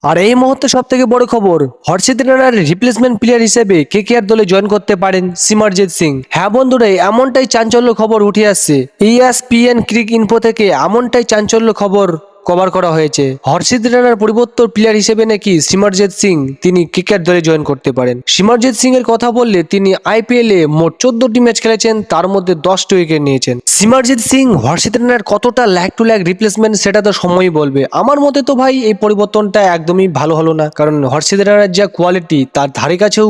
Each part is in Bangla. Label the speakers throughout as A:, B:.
A: আর এই মুহূর্তে সব থেকে বড় খবর, হর্ষিত রানার রিপ্লেসমেন্ট প্লেয়ার হিসেবে কেকেআর দলে জয়েন করতে পারেন সিমরজিৎ সিং। হ্যাঁ বন্ধুরা, এমনটাই চাঞ্চল্য খবর উঠে আসছে। ESPN ক্রিক ইনফো থেকে এমনটাই চাঞ্চল্য খবর কভার করা হয়েছে। হর্ষিত রানার পরিবর্তন প্লেয়ার হিসেবে নাকি সিমরজিৎ সিং তিনি কেকেআর দলে জয়েন করতে পারেন। সিমরজিৎ সিং এর কথা বললে তিনি IPL এ মোট 14টি ম্যাচ খেলেছেন, তার মধ্যে 10টি উইকেট নিয়েছেন। সিমরজিৎ সিং হর্ষিত রানার কতটা ল্যাগ টু ল্যাগ রিপ্লেসমেন্ট সেটা তো সময়ই বলবে। আমার মতে তো ভাই এই পরিবর্তনটা একদমই ভালো হলো না, কারণ হর্ষিত রানার যা কোয়ালিটি তার ধারে কাছেও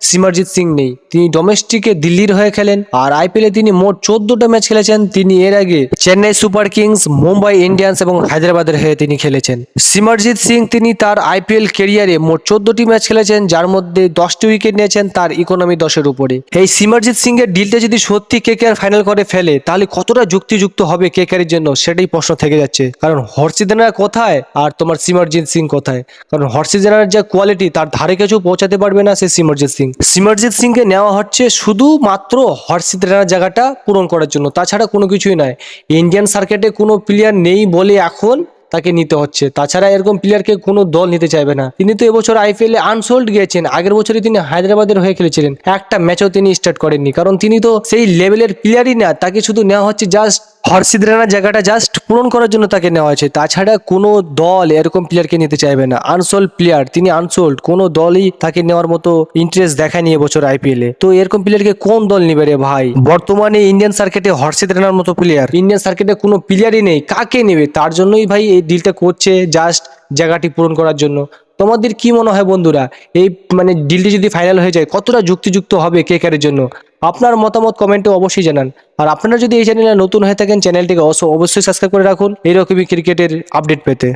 A: সিমরজিৎ সিং নেই। তিনি ডোমেস্টিকে দিল্লির হয়ে খেলেন, আর IPL এ তিনি মোট 14টা ম্যাচ খেলেছেন। তিনি এর আগে Chennai super kings, Mumbai Indians এবং হায়দ্রাবাদের হয়ে তিনি খেলেছেন। সিমরজিৎ সিং তিনি তার IPL ক্যারিয়ারে মোট 14টি ম্যাচ খেলেছেন, যার মধ্যে 10টি উইকেট নিয়েছেন, তার ইকোনমি 10-এর উপরে। এই সিমরজিৎ সিং এর ডিলটা যদি সত্যি কেকেআর ফাইনাল করে ফেলে, তাহলে কতটা যুক্তিযুক্ত হবে কেকেআর এর জন্য সেটাই প্রশ্ন থেকে যাচ্ছে। কারণ হর্ষিত রানা কোথায় আর তোমার সিমরজিৎ সিং কোথায়? কারণ হর্ষিত রানার যা কোয়ালিটি তার ধারে কাছেও পৌঁছাতে পারবে না সে সিমরজিৎ সিং। সিমরজিৎ সিং কে নেওয়া হচ্ছে শুধুমাত্র হর্ষিত রানার জায়গাটা পূরণ করার জন্য, তাছাড়া কোনো কিছুই নয়। ইন্ডিয়ান সার্কিটে কোনো প্লেয়ার নেই বলে এখন তাকে নিতে হচ্ছে, তাছাড়া এরকম প্লেয়ারকে কোনো দল নিতে চাইবে না। তিনি তো এবছর IPL এ আনসোল্ড গিয়েছেন, আগের বছরে তিনি হায়দ্রাবাদের হয়ে খেলেছিলেন, একটা ম্যাচও তিনি স্টার্ট করেননি, কারণ তিনি তো সেই লেভেলের প্লেয়ারই না। তাকে শুধু নেওয়া হচ্ছে জাস্ট হর্ষিত রানার জায়গাটা জাস্ট পূরণ করার জন্য তাকে নেওয়া হয়েছে, তাছাড়া কোনো দল এরকম প্লেয়ারকে নিতে চাইবে না। আনসোল্ড প্লেয়ার, তিনি আনসোল্ড, কোনো দলই তাকে নেওয়ার মতো ইন্টারেস্ট দেখায়নি এবছর IPL এ। তো এরকম প্লেয়ারকে কোন দল নিবে রে ভাই? বর্তমানে ইন্ডিয়ান সার্কিটে হর্ষিত রানার মতো প্লেয়ার ইন্ডিয়ান সার্কিটে কোনো প্লেয়ারই নেই, কাকে নেবে? তার জন্যই ভাই এই ডিলটা করছে, জাস্ট জায়গাটি পূরণ করার জন্য। তোমাদের কি মনে হয় বন্ধুরা, এই ডিলটি যদি ফাইনাল হয়ে যায় কতটা যুক্তিযুক্ত হবে কেকেআর এর জন্য? আপনার মতামত কমেন্টে অবশ্যই জানান। আর আপনারা যদি এই চ্যানেলে নতুন হয়ে থাকেন, চ্যানেলটিকে অবশ্যই সাবস্ক্রাইব করে রাখুন এরকমই ক্রিকেটের আপডেট পেতে।